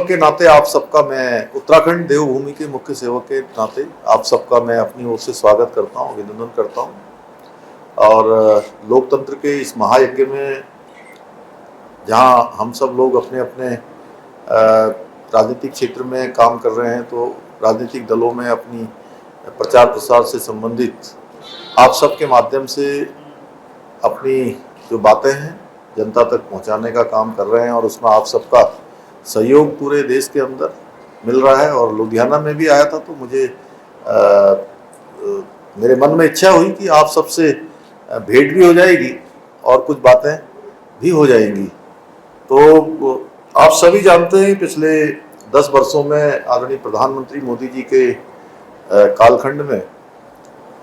सेवक के नाते आप सबका मैं उत्तराखंड देवभूमि के मुख्य सेवक के नाते आप सबका मैं अपनी ओर से स्वागत करता हूँ, अभिनंदन करता हूँ। और लोकतंत्र के इस महायज्ञ में जहाँ हम सब लोग अपने अपने राजनीतिक क्षेत्र में काम कर रहे हैं, तो राजनीतिक दलों में अपनी प्रचार प्रसार से संबंधित आप सबके माध्यम से अपनी जो बातें हैं जनता तक पहुंचाने का काम कर रहे हैं, और उसमें आप सबका सहयोग पूरे देश के अंदर मिल रहा है। और लुधियाना में भी आया था तो मुझे मेरे मन में इच्छा हुई कि आप सबसे भेंट भी हो जाएगी और कुछ बातें भी हो जाएंगी। तो आप सभी जानते हैं पिछले 10 वर्षों में आदरणीय प्रधानमंत्री मोदी जी के कालखंड में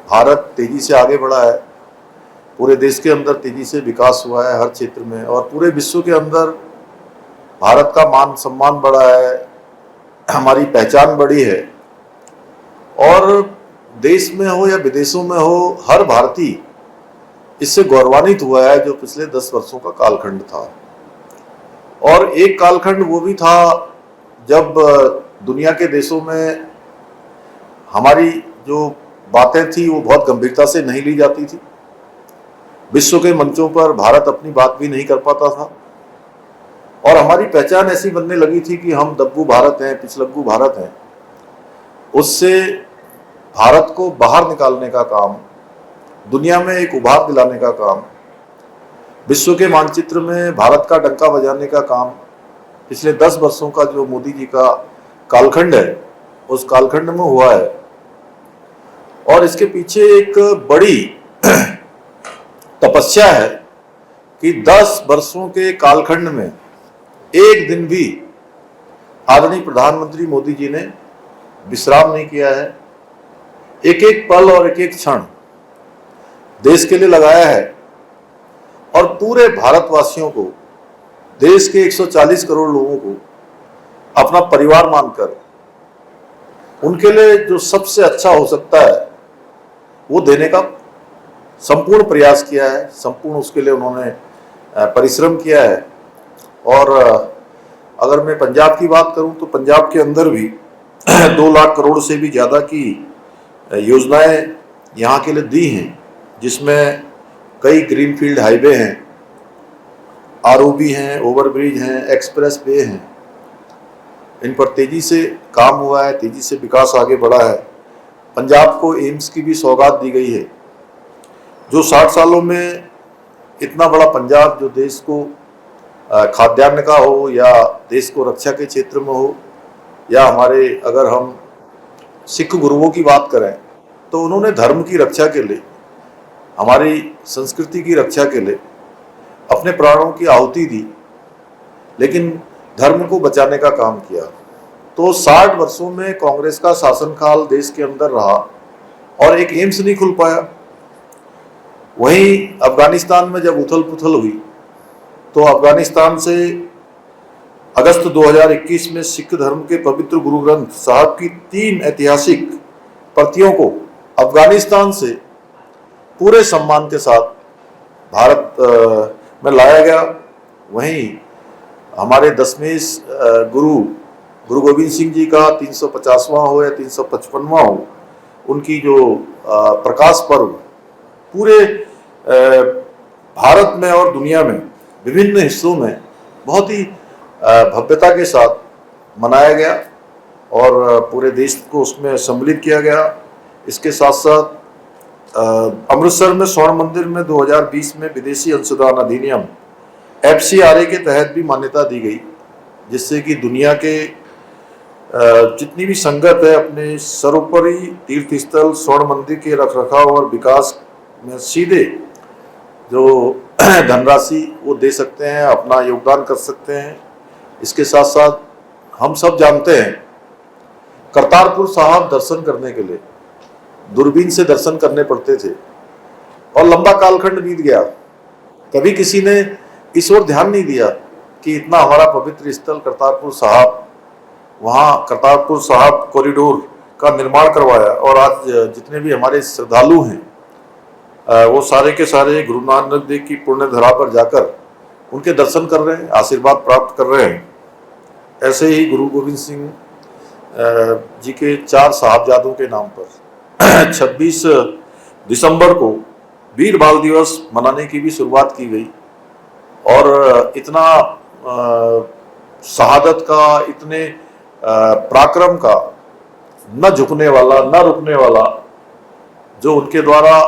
भारत तेजी से आगे बढ़ा है, पूरे देश के अंदर तेजी से विकास हुआ है हर क्षेत्र में, और पूरे विश्व के अंदर भारत का मान सम्मान बढ़ा है, हमारी पहचान बढ़ी है। और देश में हो या विदेशों में हो, हर भारतीय इससे गौरवान्वित हुआ है जो पिछले 10 वर्षों का कालखंड था। और एक कालखंड वो भी था जब दुनिया के देशों में हमारी जो बातें थी वो बहुत गंभीरता से नहीं ली जाती थी। विश्व के मंचों पर भारत अपनी बात भी नहीं कर पाता था, और हमारी पहचान ऐसी बनने लगी थी कि हम दब्बू भारत हैं, पिछलग्गू भारत हैं। उससे भारत को बाहर निकालने का काम, दुनिया में एक उभार दिलाने का काम, विश्व के मानचित्र में भारत का डंका बजाने का काम पिछले 10 वर्षों का जो मोदी जी का कालखंड है उस कालखंड में हुआ है। और इसके पीछे एक बड़ी तपस्या है कि 10 वर्षों के कालखंड में एक दिन भी आदरणीय प्रधानमंत्री मोदी जी ने विश्राम नहीं किया है। एक एक पल और एक एक क्षण देश के लिए लगाया है, और पूरे भारतवासियों को, देश के 140 करोड़ लोगों को अपना परिवार मानकर उनके लिए जो सबसे अच्छा हो सकता है वो देने का संपूर्ण प्रयास किया है, संपूर्ण उसके लिए उन्होंने परिश्रम किया है। और अगर मैं पंजाब की बात करूं तो पंजाब के अंदर भी 2 लाख करोड़ से भी ज़्यादा की योजनाएं यहाँ के लिए दी हैं, जिसमें कई ग्रीनफील्ड हाईवे हैं, आरओबी हैं, ओवरब्रिज हैं, एक्सप्रेस वे हैं। इन पर तेज़ी से काम हुआ है, तेज़ी से विकास आगे बढ़ा है। पंजाब को एम्स की भी सौगात दी गई है। जो 60 सालों में इतना बड़ा पंजाब, जो देश को खाद्यान्न का हो या देश को रक्षा के क्षेत्र में हो, या हमारे अगर हम सिख गुरुओं की बात करें तो उन्होंने धर्म की रक्षा के लिए, हमारी संस्कृति की रक्षा के लिए अपने प्राणों की आहुति दी, लेकिन धर्म को बचाने का काम किया। तो 60 वर्षों में कांग्रेस का शासनकाल देश के अंदर रहा और एक एम्स नहीं खुल पाया। वहीं अफगानिस्तान में जब उथल पुथल हुई तो अफगानिस्तान से अगस्त 2021 में सिख धर्म के पवित्र गुरु ग्रंथ साहब की 3 ऐतिहासिक प्रतियों को अफगानिस्तान से पूरे सम्मान के साथ भारत में लाया गया। वहीं हमारे 10वें गुरु गोविंद सिंह जी का 350वां हो या 355वां हो, उनकी जो प्रकाश पर्व पूरे भारत में और दुनिया में विभिन्न हिस्सों में बहुत ही भव्यता के साथ मनाया गया और पूरे देश को उसमें सम्मिलित किया गया। इसके साथ साथ अमृतसर में स्वर्ण मंदिर में 2020 में विदेशी अंशदान अधिनियम FCRA के तहत भी मान्यता दी गई, जिससे कि दुनिया के जितनी भी संगत है अपने सर्वोपरि तीर्थ स्थल स्वर्ण मंदिर के रखरखाव और विकास में सीधे जो धनराशि वो दे सकते हैं, अपना योगदान कर सकते हैं। इसके साथ साथ हम सब जानते हैं करतारपुर साहब दर्शन करने के लिए दूरबीन से दर्शन करने पड़ते थे और लंबा कालखंड बीत गया, कभी किसी ने इस ओर ध्यान नहीं दिया कि इतना हमारा पवित्र स्थल करतारपुर साहब, वहाँ करतारपुर साहब कॉरिडोर का निर्माण करवाया और आज जितने भी हमारे श्रद्धालु हैं वो सारे के सारे गुरु नानक देव की पुण्य धरा पर जाकर उनके दर्शन कर रहे हैं, आशीर्वाद प्राप्त कर रहे हैं। ऐसे ही गुरु गोविंद सिंह जी के 4 साहबजादों के नाम पर 26 दिसंबर को वीर बाल दिवस मनाने की भी शुरुआत की गई। और इतना शहादत का, इतने पराक्रम का, न झुकने वाला न रुकने वाला, जो उनके द्वारा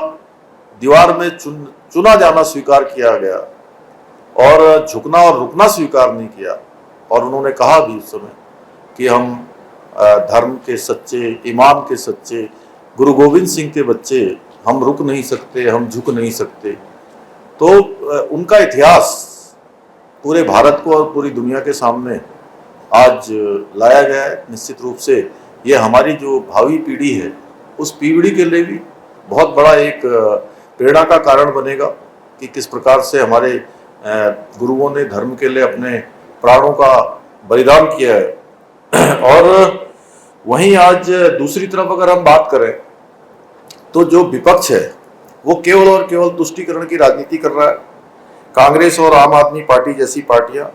दीवार में चुना जाना स्वीकार किया गया और झुकना और रुकना स्वीकार नहीं किया। और उन्होंने कहा भी उस समय कि हम धर्म के सच्चे, ईमान के सच्चे गुरु गोविंद सिंह के बच्चे, हम रुक नहीं सकते, हम झुक नहीं सकते। तो उनका इतिहास पूरे भारत को और पूरी दुनिया के सामने आज लाया गया है। निश्चित रूप से ये हमारी जो भावी पीढ़ी है, उस पीढ़ी के लिए भी बहुत बड़ा एक प्रेरणा का कारण बनेगा कि किस प्रकार से हमारे गुरुओं ने धर्म के लिए अपने प्राणों का बलिदान किया है। और वहीं आज दूसरी तरफ अगर हम बात करें तो जो विपक्ष है वो केवल और केवल तुष्टीकरण की राजनीति कर रहा है। कांग्रेस और आम आदमी पार्टी जैसी पार्टियां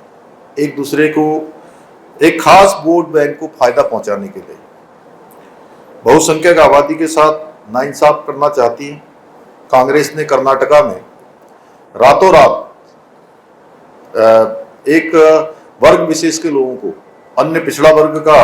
एक दूसरे को, एक खास वोट बैंक को फायदा पहुंचाने के लिए बहुसंख्यक आबादी के साथ नाइंसाफ करना चाहती है। कांग्रेस ने कर्नाटका में रातों रात एक वर्ग विशेष के लोगों को अन्य पिछड़ा वर्ग का